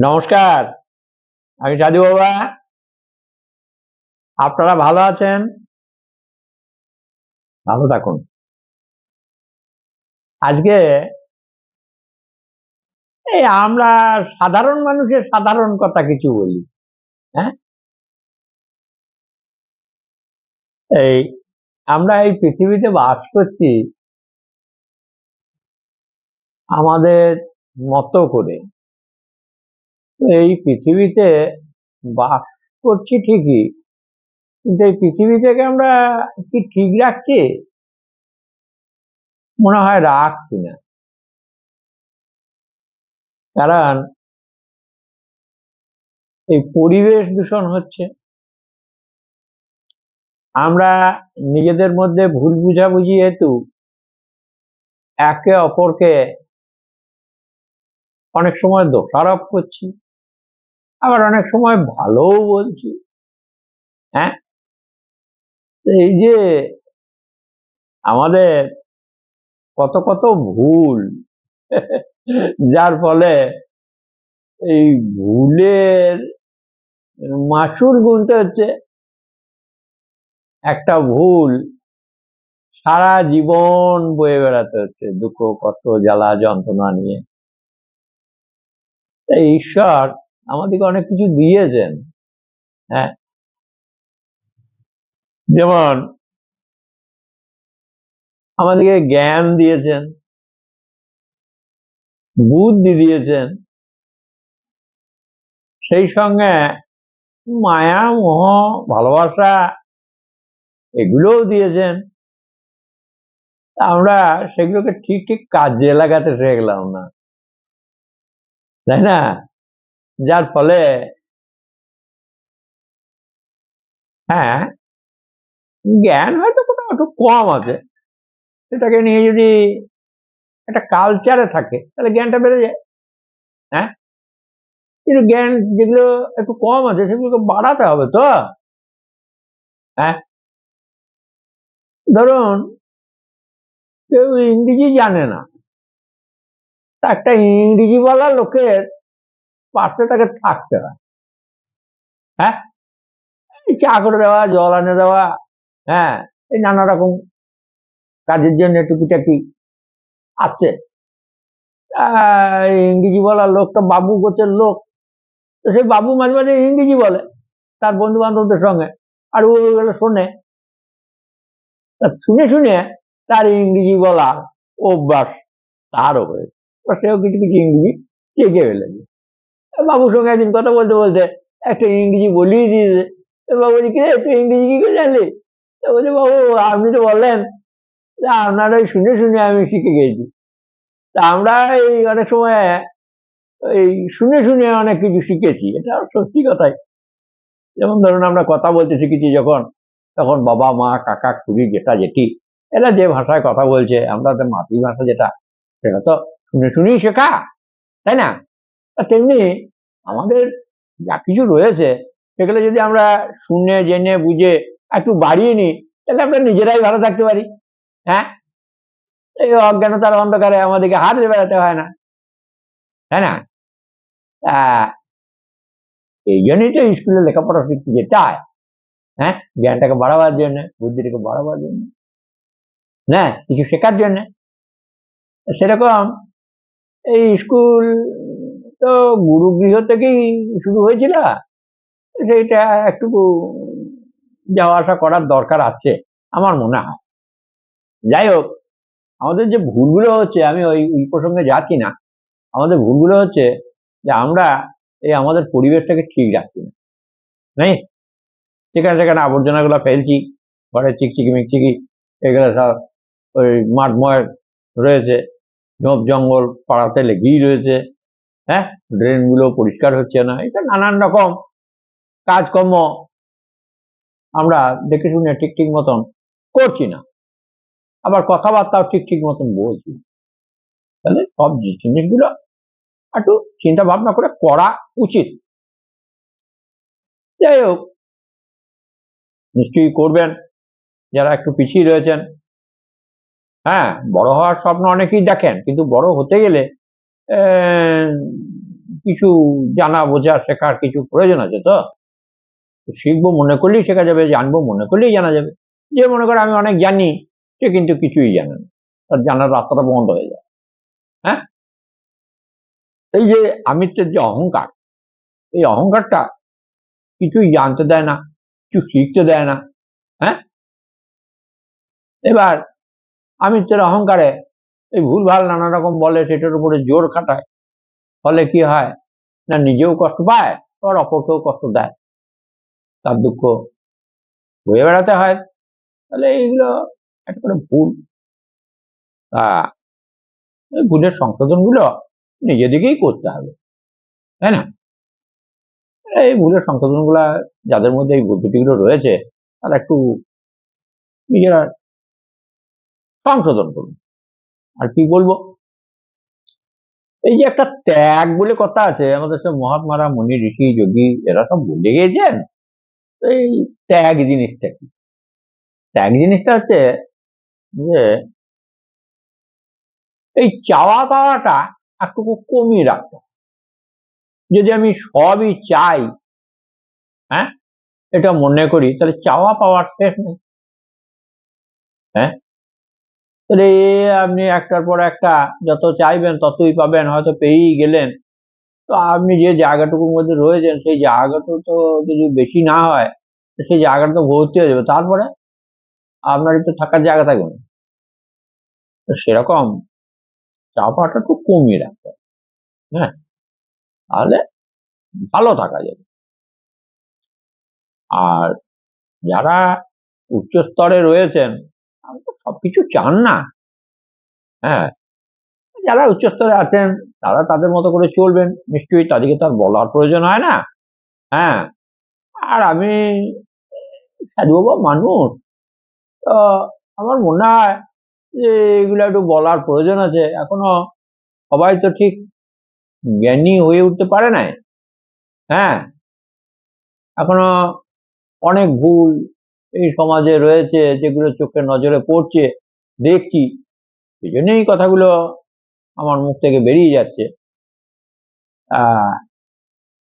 নমস্কার, আমি সাধু বাবা। আপনারা ভালো আছেন? ভালো থাকুন। আজকে এই আমরা সাধারণ মানুষের সাধারণ কথা কিছু বলি। হ্যাঁ, এই আমরা এই পৃথিবীতে বাস করছি আমাদের মতো করে। তো এই পৃথিবীতে বাস করছি ঠিকই, কিন্তু এই পৃথিবী থেকে আমরা কি ঠিক রাখছি? মনে হয় রাখছি না। কারণ এই পরিবেশ দূষণ হচ্ছে। আমরা নিজেদের মধ্যে ভুল বুঝাবুঝি হেতু একে অপরকে অনেক সময় দোষারোপ করছি, আবার অনেক সময় ভালোও বলছি। হ্যাঁ, এই যে আমাদের কত কত ভুল, যার ফলে এই ভুলের মাসুল গুনতে হচ্ছে। একটা ভুল সারা জীবন বয়ে বেড়াতে হচ্ছে দুঃখ কষ্ট জ্বালা যন্ত্রণা নিয়ে। এই ঈশ্বর আমাদেরকে অনেক কিছু দিয়েছেন। হ্যাঁ, যেমন আমাদেরকে জ্ঞান দিয়েছেন, বুদ্ধি দিয়েছেন, সেই সঙ্গে মায়া মোহ ভালোবাসা এগুলোও দিয়েছেন। আমরা সেগুলোকে ঠিক ঠিক কাজে লাগাতে শিখলাম না, তাই না? যার ফলে হ্যাঁ, জ্ঞান হয়তো কোথাও একটু কম আছে, সেটাকে নিয়ে যদি একটা কালচারে থাকে তাহলে জ্ঞানটা বেড়ে যায়। হ্যাঁ, কিন্তু জ্ঞান যেগুলো একটু কম আছে সেগুলোকে বাড়াতে হবে তো। হ্যাঁ, ধরুন কেউ ইংরেজি জানে না, তা একটা ইংরেজি বলা লোকের পাশে তাকে থাকতে হয়। হ্যাঁ, এই চা করে দেওয়া, জল এনে দেওয়া, হ্যাঁ, এই নানা রকম কাজের জন্য টুকিটাকি আছে। ইংরেজি বলা লোকটা বাবু গোছের লোক, তো সেই বাবু মাঝে মাঝে ইংরেজি বলে তার বন্ধু বান্ধবদের সঙ্গে, আর ওগুলো শোনে। শুনে শুনে তার ইংরেজি বলা অভ্যাস তারও হয়েছে, সেও কিছু কিছু ইংরেজি শিখে ফেলেছে। বাবুর সঙ্গে একদিন কথা বলতে বলতে একটা ইংরেজি বলিয়ে দিয়েছে। বাবু বলছি, কি রে তুই ইংরেজি কি করে জানলি? বলছে, বাবু আপনি তো বললেন, আপনার ওই শুনে শুনে আমি শিখে গেছি। তা আমরা এই অনেক সময় এই শুনে শুনে অনেক কিছু শিখেছি, এটা সত্যি কথাই। যেমন ধরুন আমরা কথা বলতে শিখেছি যখন, তখন বাবা মা কাকা খুড়ি জেঠা জেঠি এরা যে ভাষায় কথা বলছে, আমরা মাতৃভাষা যেটা, সেটা তো শুনে শুনেই শেখা, তাই না? তেমনি আমাদের যা কিছু রয়েছে সেগুলো যদি আমরা শুনে জেনে বুঝে একটু বাড়িয়ে নিই, তাহলে আমরা নিজেরাই ভালো থাকতে পারি। হ্যাঁ, এই অজ্ঞানতার অন্ধকারে আমাদেরকে হারিয়ে বেড়াতে হয় না, তাই না? আহ এই জন্যই তো স্কুলে লেখাপড়া শিখতে যেতে হয়। হ্যাঁ, জ্ঞানটাকে বাড়াবার জন্য, বুদ্ধিটাকে বাড়াবার জন্য, না কিছু শেখার জন্য। সেরকম এই স্কুল তো গুরুগৃহ থেকেই শুরু হয়েছিল, সেইটা একটু যাওয়া আসা করার দরকার আছে আমার মনে হয়। যাই হোক, আমাদের যে ভুলগুলো হচ্ছে, আমি ওই প্রসঙ্গে যাচ্ছি না। আমাদের ভুলগুলো হচ্ছে যে আমরা এই আমাদের পরিবেশটাকে ঠিক রাখছি না, নেই? সেখানে সেখানে আবর্জনাগুলো ফেলছি, ঘরে চিকচিকি মিকচিকি এগুলো সব ওই মাঠময় রয়েছে, ঝোপ জঙ্গল পাড়াতে লেগেই রয়েছে। হ্যাঁ, ড্রেনগুলো পরিষ্কার হচ্ছে না, এটা নানান রকম কাজকর্ম আমরা দেখে শুনে ঠিক ঠিক মতন করছি না, আবার কথাবার্তাও ঠিক ঠিক মতন বলছি। তাহলে সব জিনিসগুলো একটু চিন্তা ভাবনা করে করা উচিত। যাই হোক, নিশ্চয়ই করবেন যারা একটু পিছিয়ে রয়েছেন। হ্যাঁ, বড় হওয়ার স্বপ্ন অনেকেই দেখেন, কিন্তু বড় হতে গেলে কিছু জানা বোঝা শেখার কিছু প্রয়োজন আছে। তো শিখবো মনে করলেই শেখা যাবে, জানবো মনে করলেই জানা যাবে। যে মনে করে আমি অনেক জানি, সে কিন্তু কিছুই জানে না, তার জানার রাস্তাটা বন্ধ হয়ে যায়। হ্যাঁ, এই যে আমিত্বের যে অহংকার, এই অহংকারটা কিছুই জানতে দেয় না, কিছু শিখতে দেয় না। হ্যাঁ, এবার আমিত্বের অহংকারে এই ভুলভাল নানা রকম বলে, সেটার উপরে জোর খাটায়, ফলে কি হয় না, নিজেও কষ্ট পায় আর অপরকেও কষ্ট দেয়, তার দুঃখ বয়ে বেড়াতে হয়। তাহলে এইগুলো একটা করে ভুল। এই ভুলের সংশোধন গুলো নিজেদেরকেই করতে হবে, তাই না? এই ভুলের সংশোধন গুলা, যাদের মধ্যে এই ভুল ত্রুটিগুলো রয়েছে, তারা একটু নিজেরা সংশোধন করুন। আর কি বলবো, এই যে একটা ত্যাগ বলে কথা আছে, আমাদের সব মহাত্মারা, মুনি, ঋষি, যোগী, এরা সব বলে গিয়েছেন। এই ত্যাগ জিনিসটা কি? ত্যাগ জিনিসটা হচ্ছে যে এই চাওয়া পাওয়াটা একটু কমিয়ে রাখতে। যদি আমি সবই চাই, হ্যাঁ, এটা মনে করি, তাহলে চাওয়া পাওয়ার শেষ নেই। হ্যাঁ, তাহলে আপনি একটার পর একটা যত চাইবেন ততই পাবেন, হয়তো পেয়েই গেলেন। তো আপনি যে জায়গাটুকুর মধ্যে রয়েছেন, সেই জায়গাটা তো যদি বেশি না হয়, সেই জায়গাটা তো ভর্তি হয়ে যাবে, তারপরে আপনার একটু থাকার জায়গা থাকবে না। তো সেরকম চাওয়া পাওয়াটা একটু কমিয়ে রাখতে হবে। হ্যাঁ, তাহলে ভালো থাকা যাবে। আর যারা উচ্চ স্তরে রয়েছেন, তারা তো সবকিছু চান না। হ্যাঁ, যারা উচ্চ স্তরে আছেন তারা তাদের মতো করে চলবেন, নিশ্চয়ই, তাদেরকে তার বলার প্রয়োজন হয় না। হ্যাঁ, আর আমি সাধুবাবা মানুষ, তো আমার মনে হয় যে এগুলো একটু বলার প্রয়োজন আছে। এখনো সবাই তো ঠিক জ্ঞানী হয়ে উঠতে পারে নাই। হ্যাঁ, এখনো অনেক ভুল এই সমাজে রয়েছে, যেগুলো চোখে নজরে পড়ছে, দেখছি, সেই জন্যই কথাগুলো আমার মুখ থেকে বেরিয়ে যাচ্ছে।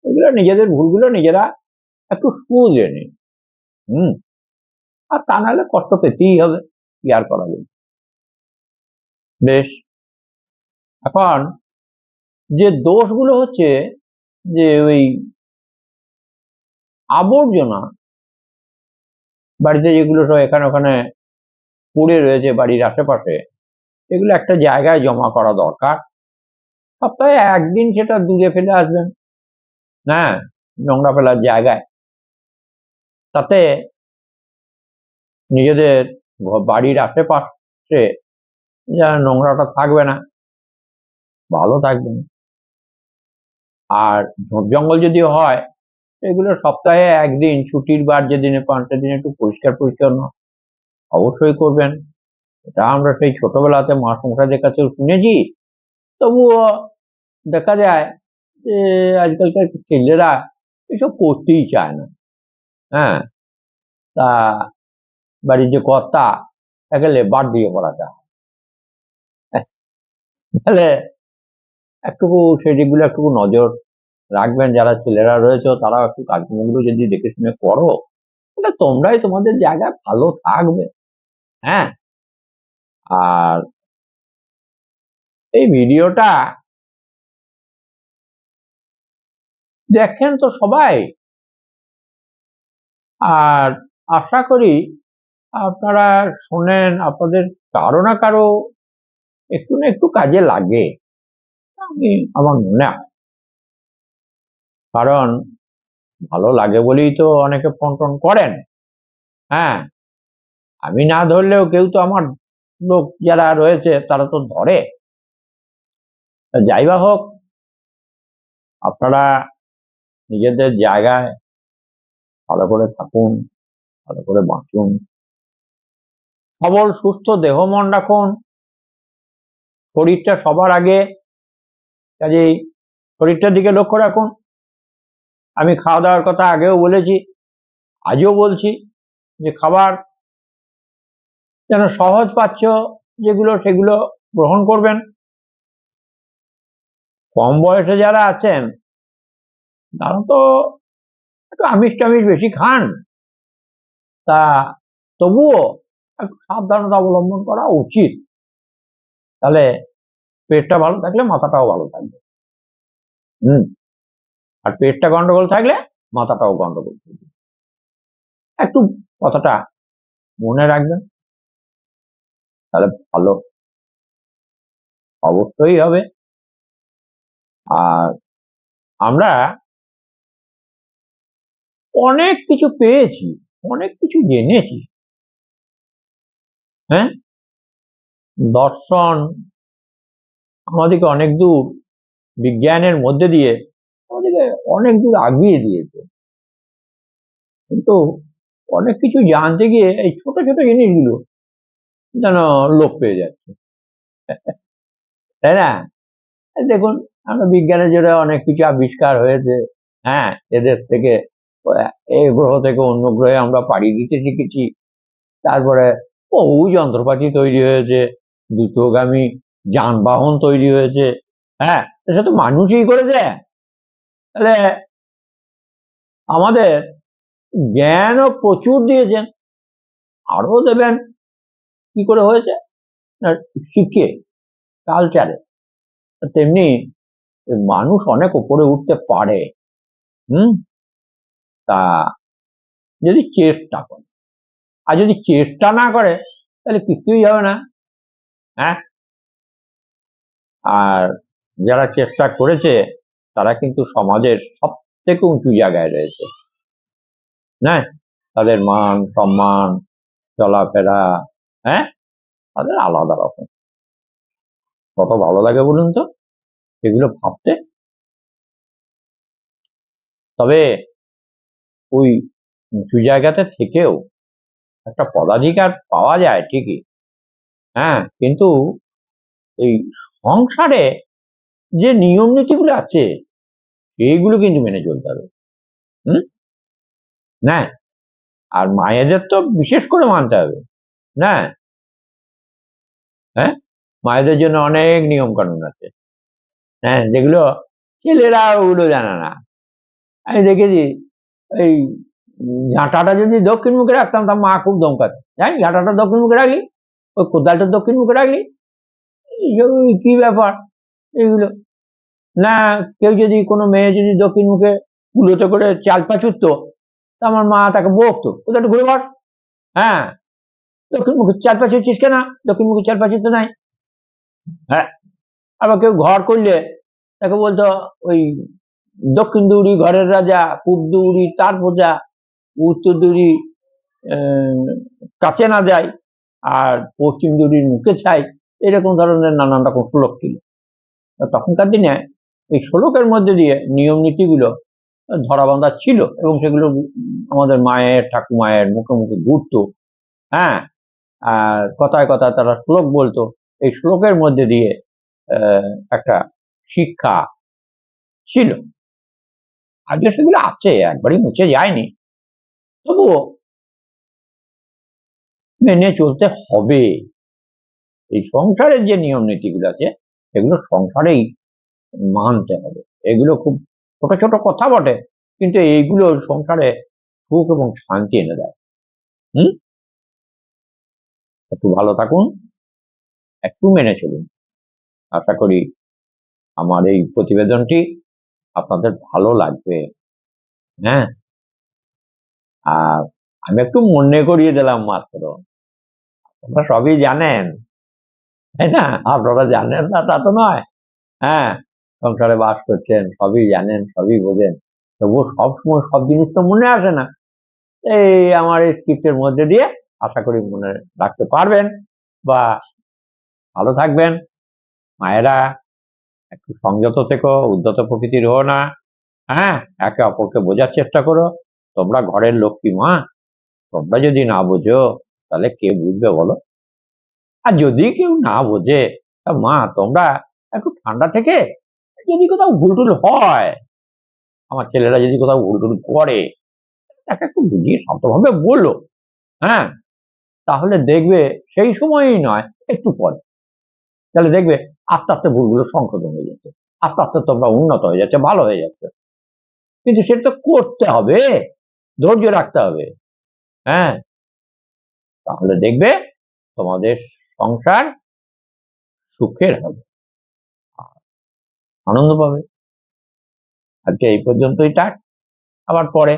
এগুলো নিজেদের ভুলগুলো নিজেরা একটু শুধরে নিন। আর তা নাহলে কষ্ট পেতেই হবে, কি আর করা যাবে। বেশ, এখন যে দোষগুলো হচ্ছে, যে ওই আবর্জনা বাড়িতে যেগুলো সব এখানে ওখানে পড়ে রয়েছে বাড়ির আশেপাশে, এগুলো একটা জায়গায় জমা করা দরকার। সপ্তাহে একদিন সেটা দূরে ফেলে আসবেন, হ্যাঁ, নোংরা ফেলার জায়গায়। তাতে নিজেদের বাড়ির আশেপাশে যা নোংরাটা থাকবে না, ভালো থাকবেন। আর ঝোপ জঙ্গল যদি হয়, এগুলো সপ্তাহে একদিন ছুটির বার যেদিনে পান, সেদিন একটু পরিষ্কার পরিচ্ছন্ন অবশ্যই করবেন। এটা আমরা সেই ছোটবেলাতে মাসমশাইদের কাছেও শুনেছি। তবুও দেখা যায় যে আজকালকার ছেলেরা এসব করতেই চায় না। হ্যাঁ, তা বাড়ির যে কর্তা, তাকে লেবার দিয়ে পড়াতে হয়। তাহলে একটুকু সেদিকগুলো একটু নজর রাখবেন। যারা ছেলেরা রয়েছে তারাও একটু কাজকর্মগুলো যদি দেখে শুনে করো, তাহলে তোমরাই তোমাদের জায়গায় ভালো থাকবে। হ্যাঁ, আর এই ভিডিওটা দেখেন তো সবাই, আর আশা করি আপনারা শোনেন, আপনাদের কারো না কারো একটু না একটু কাজে লাগে, আমার মনে হয়। কারণ ভালো লাগে বলেই তো অনেকে ফোন টোন করেন। হ্যাঁ, আমি না ধরলেও কেউ তো আমার লোক যারা রয়েছে তারা তো ধরে। যাই বা হোক, আপনারা নিজেদের জায়গায় ভালো করে থাকুন, ভালো করে বাঁচুন, সবল সুস্থ দেহ মন রাখুন। শরীরটা সবার আগে, কাজেই শরীরটার দিকে লক্ষ্য রাখুন। আমি খাওয়া দাওয়ার কথা আগেও বলেছি, আজও বলছি, যে খাবার যেন সহজ পাচ্য যেগুলো, সেগুলো গ্রহণ করবেন। কম বয়সে যারা আছেন তারা তো একটু আমিষ টামিষ বেশি খান, তা তবুও একটু সাবধানতা অবলম্বন করা উচিত। তাহলে পেটটা ভালো থাকলে মাথাটাও ভালো থাকবে। হুম। আর পেটটা গন্ডগোল থাকলে মাথাটাও গন্ডগোল থাকবে। একটু কথাটা মনে রাখবেন, তাহলে ভালো অবশ্যই হবে। আর আমরা অনেক কিছু পেয়েছি, অনেক কিছু জেনেছি। হ্যাঁ, দর্শন আমাদেরকে অনেক দূর, বিজ্ঞানের মধ্যে দিয়ে আমাদেরকে অনেক দূর আগিয়ে দিয়েছে। কিন্তু অনেক কিছু জানতে গিয়ে এই ছোট ছোট জিনিসগুলো যেন লোপ পেয়ে যাচ্ছে, তাই না? দেখুন, আমরা বিজ্ঞানের জন্য অনেক কিছু আবিষ্কার হয়েছে। হ্যাঁ, এদের থেকে এই গ্রহ থেকে অন্য গ্রহে আমরা পাড়ি দিতে শিখেছি। তারপরে বহু যন্ত্রপাতি তৈরি হয়েছে, দ্রুতগামী যানবাহন তৈরি হয়েছে। হ্যাঁ, এটা তো মানুষই করেছে। তাহলে আমাদের জ্ঞানও প্রচুর দিয়েছেন, আরো দেবেন। কি করে হয়েছে? না, শিখে, কালচারে। তেমনি মানুষ অনেক উপরে উঠতে পারে। হুম। তা যদি চেষ্টা করে, আর যদি চেষ্টা না করে তাহলে কিছুই হবে না। হ্যাঁ, আর যারা চেষ্টা করেছে তারা কিন্তু সমাজের সব থেকে উঁচু জায়গায় রয়েছে। না, তাদের মান সম্মান, চলাফেরা, হ্যাঁ, তাদের আলাদা রকম। কত ভালো লাগে বলুন তো এগুলো ভাবতে। তবে ওই উঁচু জায়গাতে থেকেও একটা পদাধিকার পাওয়া যায় ঠিকই। হ্যাঁ, কিন্তু এই সংসারে যে নিয়ম নীতিগুলো আছে এইগুলো কিন্তু মেনে চলতে হবে। হুম। না, আর মায়েদের তো বিশেষ করে মানতে হবে। না, হ্যাঁ, মায়েদের জন্য অনেক নিয়ম কানুন আছে। হ্যাঁ, যেগুলো ছেলেরা ওগুলো জানে না। আমি দেখেছি, এই ঝাঁটাটা যদি দক্ষিণ মুখে রাখতাম তার মা খুব দমকাত, জানি ঝাঁটাটা দক্ষিণ মুখে রাখলি, ওই কোদালটা দক্ষিণ মুখে রাখলি, কি ব্যাপার এগুলো? না, কেউ যদি কোনো মেয়ে যদি দক্ষিণ মুখে কুলোতে করে চাল পাচুরতো, তা আমার মা তাকে বকতো, কোথাও একটু ঘুরে বস। হ্যাঁ, দক্ষিণ মুখে চাল পাচুরছিস কেন? দক্ষিণ মুখে চাল পাচুরতে নাই। হ্যাঁ, আবার কেউ ঘর করলে তাকে বলতো ওই দক্ষিণ দৌড়ি ঘরের রাজা, পূব দৌড়ি তার প্রজা, উত্তর দৌড়ি কাছে না যায়, আর পশ্চিম দৌড়ির মুখে ছাই। এরকম ধরনের নানান রকম শ্লোক ছিল। তখনকার দিনে এই শ্লোকের মধ্যে দিয়ে নিয়ম নীতিগুলো ধরাবাঁধা ছিল, এবং সেগুলো আমাদের মায়ের ঠাকুমায়ের মুখে মুখে ঘুরতো। হ্যাঁ, আর কথায় কথায় তারা শ্লোক বলতো। এই শ্লোকের মধ্যে দিয়ে একটা শিক্ষা ছিল। আজকে সেগুলো আছে, একবারই মুছে যায়নি, তবুও মেনে চলতে হবে। এই সংসারের যে নিয়ম নীতিগুলো আছে সেগুলো সংসারেই মানতে হবে। এগুলো খুব ছোট ছোট কথা বটে, কিন্তু এইগুলো সংসারে সুখ এবং শান্তি এনে দেয়। হুম। একটু ভালো থাকুন, একটু মেনে চলুন। আশা করি আমার এই প্রতিবেদনটি আপনাদের ভালো লাগবে। হ্যাঁ, আর আমি একটু মনে করিয়ে দিলাম মাত্র, আপনারা সবই জানেন, তাই না? আপনারা জানেন না তা তো নয়। হ্যাঁ, সংসারে বাস করছেন, সবই জানেন, সবই বোঝেন, তবুও সবসময় সব জিনিস তো মনে আসে না। এই আমার এই স্ক্রিপ্টের মধ্যে দিয়ে আশা করি মনে রাখতে পারবেন, বা ভালো থাকবেন। মায়েরা একটু সংযত থেকো, উদ্ধত প্রকৃতির হো না। হ্যাঁ, একে অপরকে বোঝার চেষ্টা করো। তোমরা ঘরের লক্ষ্মী মা, তোমরা যদি না বোঝো তাহলে কে বুঝবে বলো? আর যদি কেউ না বোঝে, তা মা তোমরা একটু ঠান্ডা থেকে, যদি কোথাও ভুলটুল হয়, আমার ছেলেরা যদি কোথাও ভুলটুল করে, তাকে একটু বুঝিয়ে শান্তভাবে বললো। হ্যাঁ, তাহলে দেখবে সেই সময়ই নয়, একটু পরে, তাহলে দেখবে আস্তে আস্তে ভুলগুলো সংশোধন হয়ে যাচ্ছে, আস্তে আস্তে তোমরা উন্নত হয়ে যাচ্ছে, ভালো হয়ে যাচ্ছে। কিন্তু সেটা তো করতে হবে, ধৈর্য রাখতে হবে। হ্যাঁ, তাহলে দেখবে তোমাদের সংসার সুখের হবে, আনন্দ পাবে। আজকে এই পর্যন্তই থাক, আবার পরে